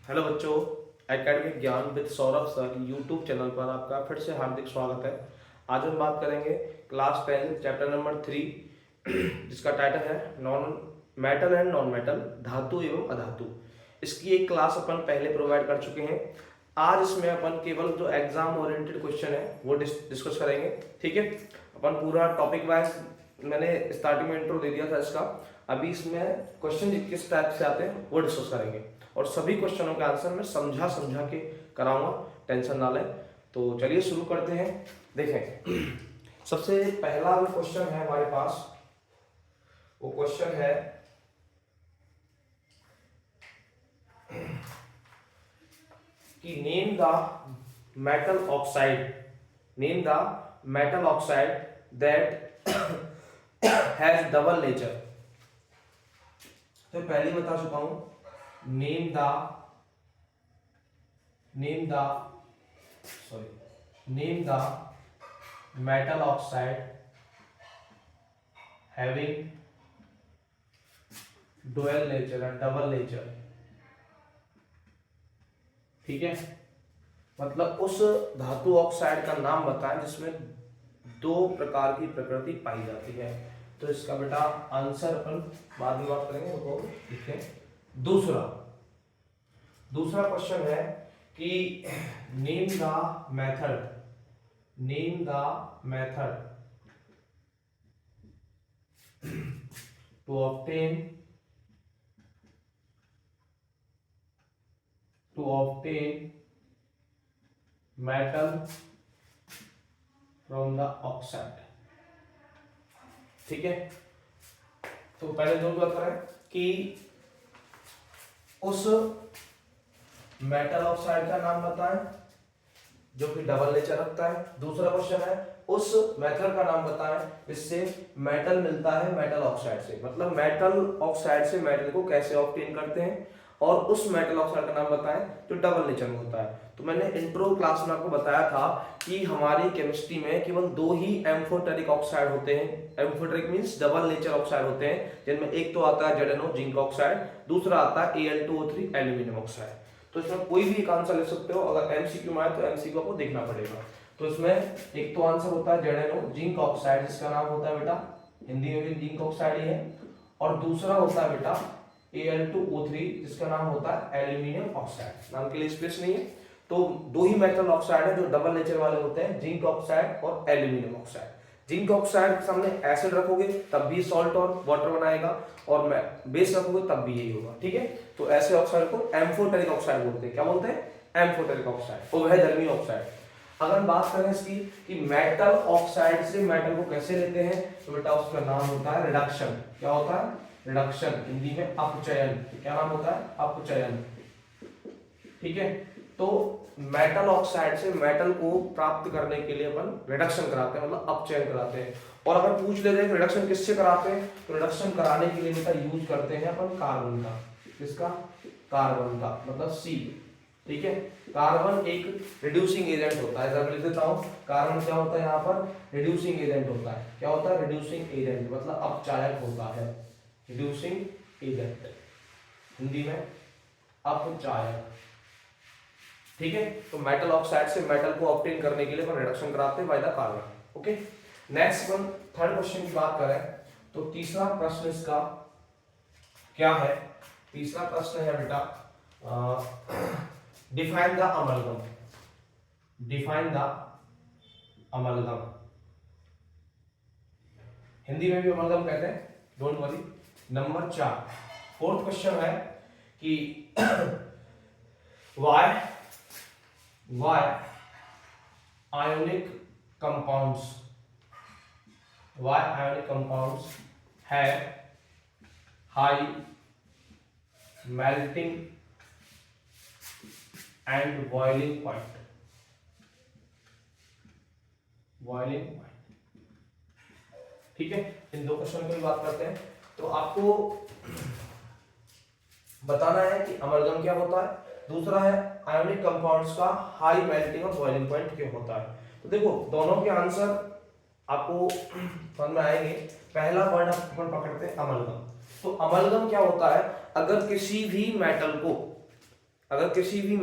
Hello बच्चों, academic ज्ञान with Saurabh sir YouTube channel पर आपका फिर से हार्दिक स्वागत है। आज हम बात करेंगे क्लास 10 चैप्टर नंबर 3 जिसका टाइटल है non metal and non metal, धातु एवं अधातु। इसकी एक क्लास अपन पहले प्रोवाइड कर चुके हैं। आज इसमें अपन केवल जो एग्जाम ओरिएंटेड क्वेश्चन है वो डिस्कस करेंगे। ठीक है, अपन पूरा टॉपिक वाइज मैंने स्टार्टिंग में इंट्रो दे दिया था इसका। अभी इसमें क्वेश्चन किस टाइप से आते हैं वो डिस्कस करेंगे और सभी क्वेश्चनों के आंसर मैं समझा समझा के कराऊंगा, टेंशन ना लें। तो चलिए शुरू करते हैं। देखें, सबसे पहला जो क्वेश्चन है हमारे पास वो क्वेश्चन है कि name the metal oxide that has double nature. तो पहले बता चुका हूं, name the metal oxide having dual nature and double nature। ठीक है, मतलब उस धातु ऑक्साइड का नाम बताएं जिसमें दो प्रकार की प्रकृति पाई जाती है। तो इसका बेटा आंसर अपन बाद में बात करेंगे, वो लिखें। दूसरा क्वेश्चन है कि name the method to obtain metal from the oxide। ठीक है, तो पहले जो बात करें कि उस मेटल ऑक्साइड का नाम बताएं जो कि डबल नेचर रखता है। दूसरा क्वेश्चन है उस मेथड का नाम बताएं जिससे मेटल मिलता है मेटल ऑक्साइड से, मतलब मेटल ऑक्साइड से मेटल को कैसे ऑब्टेन करते हैं। और उस मेटल ऑक्साइड का नाम बताएं जो डबल नेचर में होता है। तो मैंने इंट्रो क्लास में आपको बताया था कि हमारी केमिस्ट्री में केवल दो ही एम्फोटेरिक ऑक्साइड होते हैं। Amphoteric means double nature oxide होते हैं, जिनमें एक तो आता है ZnO जिंक ऑक्साइड, दूसरा आता है Al2O3 एल्यूमिनियम ऑक्साइड। तो इसमें कोई भी एक आंसर ले सकते हो, अगर एमसीक्यू में आए तो एमसीक्यू आपको देखना पड़ेगा। तो इसमें एक तो आंसर होता है ZnO जिंक ऑक्साइड, जिसका नाम होता है बेटा हिंदी में भी जिंक ऑक्साइड ही है, और दूसरा होता है बेटा Al2O3 जिसका नाम होता है एल्यूमिनियम ऑक्साइड। नाम के लिए स्पेस नहीं है। तो दो ही मेटल ऑक्साइड है जो डबल नेचर वाले होते हैं, जिंक ऑक्साइड और एल्यूमिनियम ऑक्साइड। जिंक ऑक्साइड के सामने एसिड रखोगे तब भी सॉल्ट और वाटर बनाएगा, और बेस रखोगे तब भी यही होगा। ठीक है, तो ऐसे ऑक्साइड को एम्फोटेरिक ऑक्साइड बोलते हैं। क्या बोलते हैं? एम्फोटेरिक ऑक्साइड, और वह धर्मी ऑक्साइड। अगर हम बात करें इसकी कि मेटल ऑक्साइड से मेटल को कैसे लेते हैं, तो बेटा उसका नाम होता है रिडक्शन। क्या होता है? रिडक्शन, हिंदी में अपचयन। क्या नाम होता है? अपचयन। ठीक है, तो मेटल ऑक्साइड से मेटल को प्राप्त करने के लिए अपन रिडक्शन कराते हैं, मतलब अपचयन कराते हैं। और अगर पूछ ले जाए रिडक्शन किससे कराते हैं, तो रिडक्शन कराने के लिए बेटा यूज करते हैं अपन कार्बन का। किसका? कार्बन का, मतलब C। ठीक है, कार्बन एक रिड्यूसिंग एजेंट होता है। जब लिख देता हूं, कार्बन क्या होता है यहाँ पर? रिड्यूसिंग एजेंट होता है। क्या होता है? रिड्यूसिंग एजेंट, मतलब अपचायक होता है। रिड्यूसिंग एजेंट, हिंदी में अपचायक। ठीक है, तो मेटल ऑक्साइड से मेटल को ऑब्टेन करने के लिए अपन रिडक्शन कराते हैं by the carbon. Okay, next one, third question की बात करें तो तीसरा प्रश्न इसका क्या है? तीसरा प्रश्न है बेटा define the amalgam. Define the amalgam, Hindi में भी अमलगम कहते हैं, don't worry. Number 4, fourth question है कि why ionic compounds have high melting and boiling point। ठीक है, इन दो क्वेश्चन की बात करते हैं। तो आपको बताना है कि अमलगम क्या होता है, दूसरा है आयोनिक कंपाउंड्स का हाई मेल्टिंग और बॉइलिंग पॉइंट क्यों होता है। तो देखो, दोनों के आंसर आपको समझ में आएंगे। पहला वर्ड अपन पकड़ते हैं अमलगम। तो अमलगम क्या होता है? अगर किसी भी मेटल को अगर किसी भी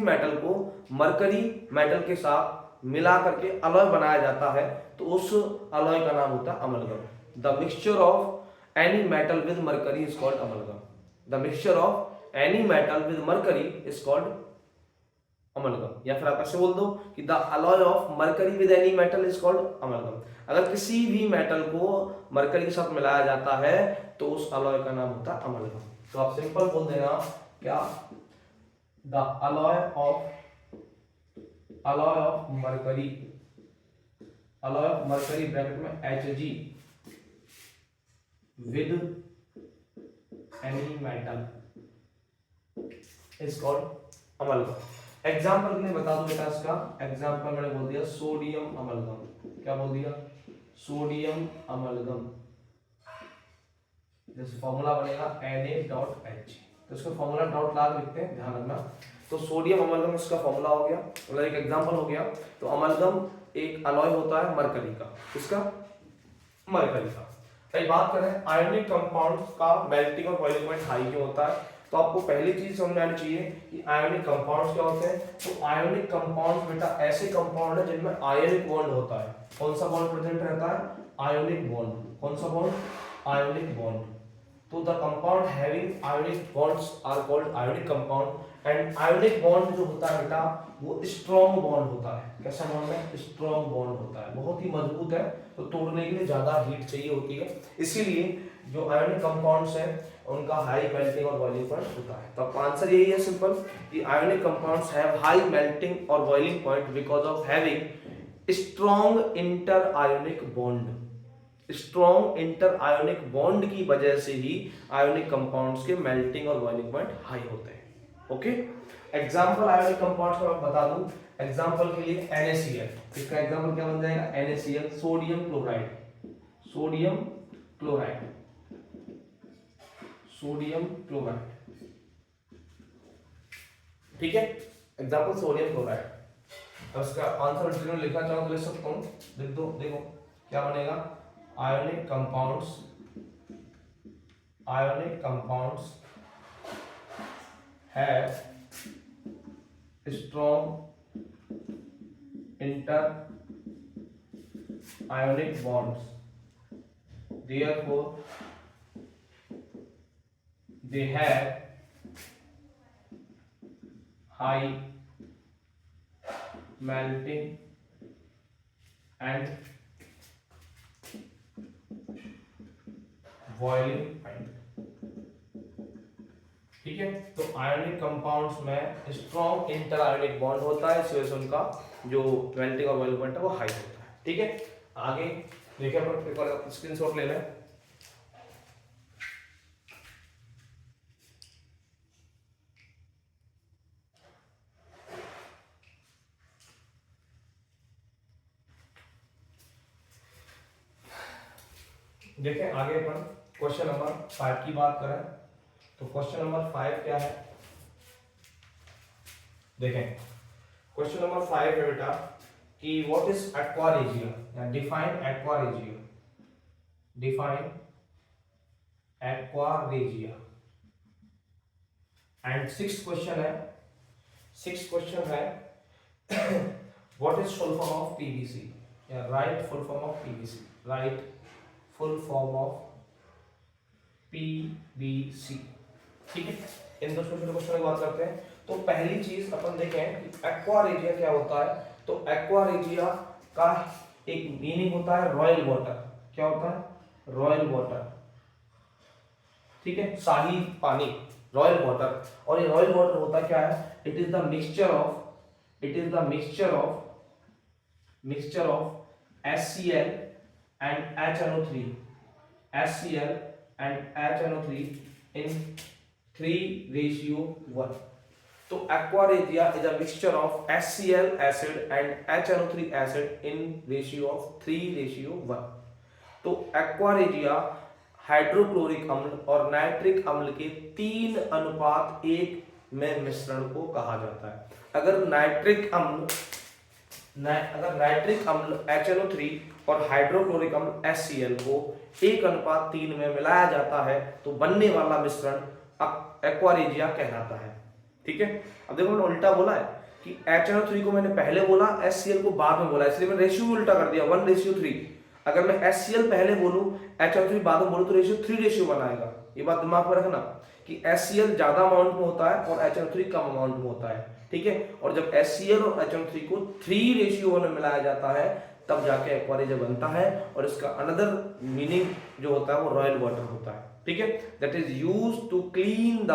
मेटल को मरकरी मेटल के साथ मिला करके अलॉय बनाया जाता है तो उस अलॉय का नाम होता है amalgam. The mixture of any metal with mercury is called amalgam. The mixture of any metal with mercury is called amalgam. या फिर आप ऐसे बोल दो कि the alloy of mercury with any metal is called amalgam. अगर किसी भी मेटल को मरकरी के साथ मिलाया जाता है तो उस अलॉय का नाम होता है अमलगम। तो आप सिंपल बोल देना क्या, the alloy of mercury bracket में Hg with any metal is called amalgam. Example के लिए बता दो बेटा, इसका एग्जाम्पल मैंने बोल दिया सोडियम अमलगम। क्या बोल दिया? Sodium amalgam. जैसे फॉर्मूला बनेगा Na.H, तो इसका फॉर्मूला डॉट ला लिखते हैं, ध्यान रखना। तो सोडियम अमलगम इसका फॉर्मूला हो गया, मतलब एक एग्जांपल हो गया। तो अमलगम एक अलॉय होता है मरकरी का, किसका? मरकरी का। कई बात करें आयोनिक कंपाउंड्स का मेल्टिंग और बॉइलिंग पॉइंट हाई क्यों होता है, तो आपको पहली चीज समझ आनी चाहिए कि आयोनिक कंपाउंड्स क्या होते हैं। तो आयोनिक कंपाउंड्स बेटा ऐसे कंपाउंड है जिनमें आयोनिक बॉन्ड होता है। कौन सा बॉन्ड प्रेजेंट रहता है? Ionic bond. कौन सा बॉन्ड? Ionic bond. तो the compound having ionic bonds are called ionic compound. And ionic bond जो होता है बेटा वो स्ट्रॉन्ग बॉन्ड होता है। कैसा बॉन्ड है? स्ट्रॉन्ग बॉन्ड होता है, बहुत ही मजबूत है, तो तोड़ने के लिए ज्यादा हीट चाहिए होती है। इसीलिए जो आयोनिक कंपाउंड्स हैं उनका हाई मेल्टिंग और बॉइलिंग पॉइंट होता है। तो आपका आंसर यही है सिंपल कि ionic compounds have high melting और boiling point because of having strong inter ionic bond. Strong inter ionic bond की वजह से ही आयोनिक कंपाउंड्स के मेल्टिंग और बॉइलिंग पॉइंट हाई होते हैं। ओके, एग्जांपल आयोनिक कंपाउंड्स का मैं बता दूं। एग्जांपल के लिए NaCl, इसका एग्जांपल क्या बन जाएगा? NaCl, sodium chloride. Sodium chloride, sodium chloride, ठीक है, एग्जांपल सोडियम क्लोराइड। अब इसका आंसर लिखना चाहो तो लिख सकता हूं, लिख दो। देखो क्या बनेगा? Ionic compounds have strong inter ionic bonds, therefore they have high melting and boiling point, ठीक है। तो आयोनिक कंपाउंड्स में स्ट्रॉन्ग इंटर आयोनिक बॉन्ड होता है, इस वजह से उनका जो मेल्टिंग और बॉइलिंग पॉइंट है वो हाई होता है, ठीक है। आगे देखिए, अपन एक बार स्क्रीनशॉट ले लें। देखें आगे अपन क्वेश्चन नंबर 5 की बात करें तो क्वेश्चन नंबर 5 क्या है? देखें क्वेश्चन नंबर 5 है बेटा कि व्हाट इज एक्वारेजिया, या define aqua regia. Define aqua regia. And sixth question है what is full form of PVC, या write full form of PVC. Write full form of PVC, ठीक है। इन दो छोटे क्वेश्चन की बात करते हैं। तो पहली चीज अपन देखें कि एक्वारेजिया क्या होता है। तो एक्वारेजिया का एक मीनिंग होता है रॉयल वाटर। क्या होता है? रॉयल वाटर, ठीक है, शाही पानी, रॉयल वाटर। और ये रॉयल वाटर होता क्या है? It is the mixture of HCl and HNO3, HCl and HNO3 in 3:1. तो aquaregia is a mixture of HCl acid and HNO3 acid in ratio of 3:1. तो aquaregia हाइड्रोक्लोरिक अम्ल और nitric अम्ल के 3:1 में मिश्रण को कहा जाता है। अगर नाइट्रिक अम्ल HNO3 और हाइड्रोक्लोरिक अम्ल HCl को 1:3 में मिलाया जाता है तो बनने वाला मिश्रण एक्वारेजिया कहलाता है। ठीक है, अब देखो मैंने उल्टा बोला है कि HNO3 को मैंने पहले बोला, HCl को बाद में बोला, इसलिए मैंने रेशियो उल्टा कर दिया 1:3। अगर मैं HCl पहले बोलूं HNO3 बाद में बोलूं तो रेशियो 3 रेशियो बनाएगा। ये बात दिमाग में रखना कि HCl ज्यादा अमाउंट में होता है और HNO3 कम अमाउंट में होता है। ठीक है, और जब HCl और HNO3 को 3 रेशियो में मिलाया जाता है तब जाके एक्वारेजिया बनता है, और इसका अनदर मीनिंग जो होता है वो रॉयल वाटर होता है। ठीक है, that is used to clean the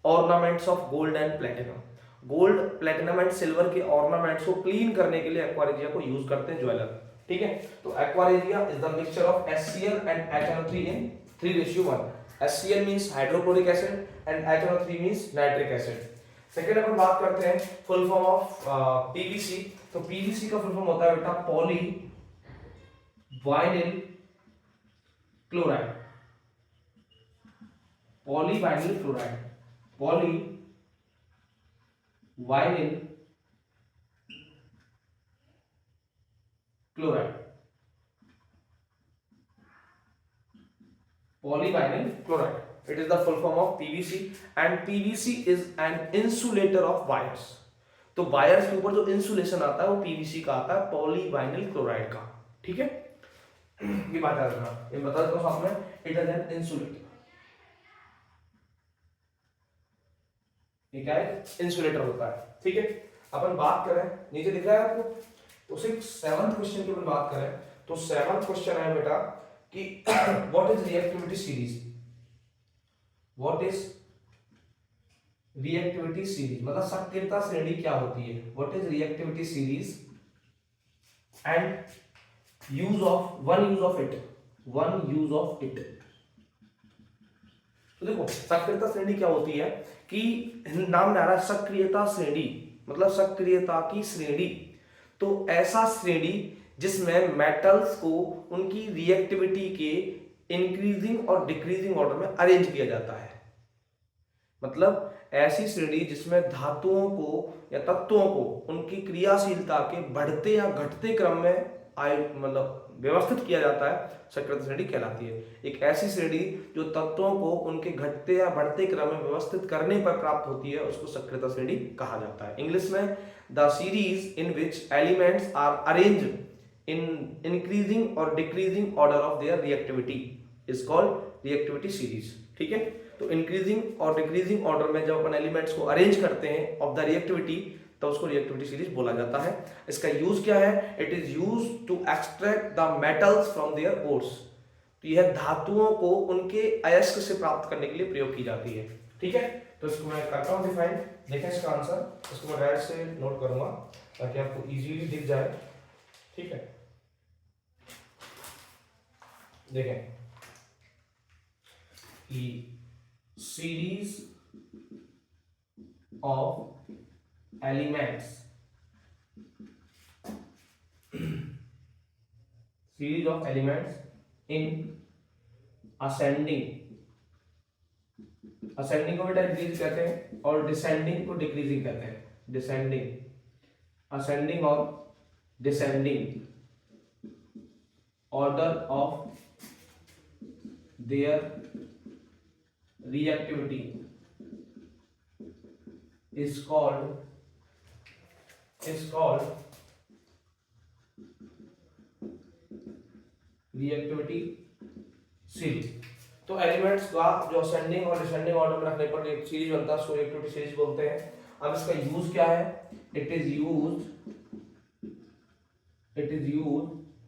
ornaments of gold and platinum. Gold, platinum and silver के ऑर्नामेंट्स को क्लीन करने के लिए एक्वारेजिया को यूज करते हैं ज्वेलर। ठीक है, तो aqua regia is the mixture of HCl and HNO3 in 3:1। HCl means hydrochloric acid and HNO3 means nitric acid. Second अपन बात करते हैं फुल फॉर्म ऑफ PVC। तो PVC का फुल फॉर्म होता है बेटा polyvinyl chloride. Polyvinyl chloride, polyvinyl chloride, polyvinyl chloride. It is the full form of PVC and PVC is an insulator of wires. तो wires के ऊपर जो insulation आता है वो PVC का आता है, पॉलीवाइनिल क्लोराइड का। ठीक है, ये बात याद रखना, ये बता देता हूं साथ में, इट इज एन इंसुलेटर। ये क्या है? इंसुलेटर होता है। ठीक है, अपन बात करें, नीचे दिख रहा है आपको, तो 7th क्वेश्चन की अपन बात करें तो 7th क्वेश्चन है बेटा कि what is reactivity series. What is reactivity series, मतलब सक्रियता श्रेणी क्या होती है। What is reactivity series and use of one use of it. तो देखो सक्रियता श्रेणी क्या होती है कि नाम में आ रहा है सक्रियता श्रेणी, मतलब सक्रियता की श्रेणी। तो ऐसा श्रेणी जिसमें मेटल्स को उनकी रिएक्टिविटी के इंक्रीजिंग और डिक्रीजिंग ऑर्डर में अरेंज किया जाता है। मतलब ऐसी श्रेणी जिसमें धातुओं को या तत्वों को उनकी क्रियाशीलता के बढ़ते या घटते क्रम में मतलब व्यवस्थित किया जाता है, सक्रियता श्रेणी कहलाती है। एक ऐसी श्रेणी जो तत्वों को उनके घटते या बढ़ते क्रम में व्यवस्थित करने पर प्राप्त होती है उसको सक्रियता श्रेणी कहा जाता है। इंग्लिश में the series in which elements are arrange in increasing or decreasing order of their reactivity is called reactivity series। ठीक है, तो increasing और decreasing order में जब अपन एलिमेंट्स को अरेंज करते हैं of the reactivity तो उसको रिएक्टिविटी सीरीज बोला जाता है। इसका यूज क्या है? It is use to extract the metals from their ores. तो यह धातुओं को उनके अयस्क से प्राप्त करने के लिए प्रयोग की जाती है। ठीक है, तो इसको मैं करता हूं डिफाइन, देखें इसका आंसर, इसको मैं रेड से नोट करूंगा ताकि आपको इजीली दिख जाए। ठीक है, देखें कि series of elements, series of elements in ascending, ascending को बेटा इंक्रीज कहते हैं और डिसेंडिंग को डिक्रीजिंग कहते हैं। डिसेंडिंग, असेंडिंग और descending order of their reactivity is called reactivity series। तो एलिमेंट्स का जो असेंडिंग और डिसेंडिंग ऑर्डर में रखने पर एक सीरीज बनता है उसको रिएक्टिविटी सीरीज बोलते हैं। अब इसका यूज क्या है? It is used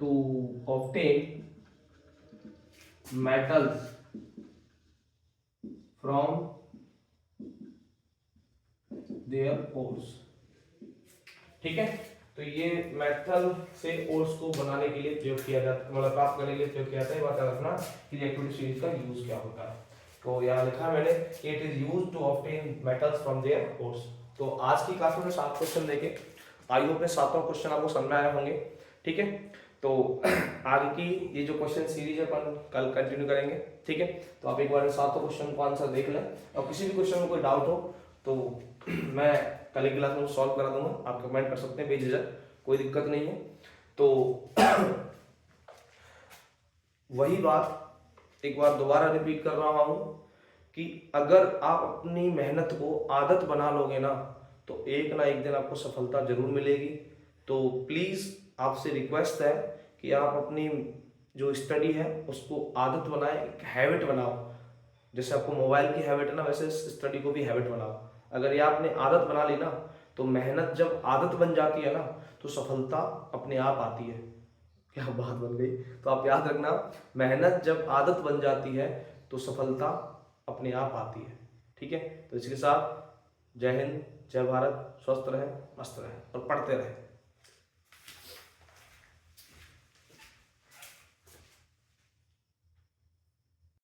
to obtain metals from their ores। ठीक है, तो ये मेटल से ओर्स को बनाने के लिए प्रयोग किया जाता है, मतलब प्राप्त करने के लिए प्रयोग किया जाता है। बात रखना कि रिएक्टिविटी सीरीज का यूज क्या होता है। तो यहाँ लिखा है मैंने कि it is used to obtain metals from their ores. तो आज की क्लास में 7 क्वेश्चन देखे, आई होप 7वां क्वेश्चन आपको समझ में आए होंगे। ठीक है, तो आगे की ये जो क्वेश्चन सीरीज है अपन कल कंटिन्यू करेंगे। ठीक है, तो आप एक बार 7 क्वेश्चन को आंसर देख लें और किसी भी क्वेश्चन में कोई डाउट हो तो मैं कल की क्लास में सॉल्व करा दूंगा, आप कमेंट कर सकते हैं बेझिझक, कोई दिक्कत नहीं है। तो वही बात एक बार दोबारा रिपीट कर रहा हूँ कि अगर आप अपनी मेहनत को आदत बना लोगे ना तो एक ना एक दिन आपको सफलता जरूर मिलेगी। तो प्लीज़ आपसे रिक्वेस्ट है कि आप अपनी जो स्टडी है उसको आदत बनाएं, एक हैबिट बनाओ। जैसे आपको मोबाइल की हैबिट है ना, वैसे स्टडी को भी हैबिट बनाओ। अगर ये आपने आदत बना ली ना तो मेहनत जब आदत बन जाती है ना तो सफलता अपने आप आती है। क्या बात बन गई। तो आप याद रखना, मेहनत जब आदत बन जाती है तो सफलता अपने आप आती है। ठीक है, तो इसके साथ जय हिंद, जय भारत, स्वस्थ रहें, मस्त रहें और पढ़ते रहें।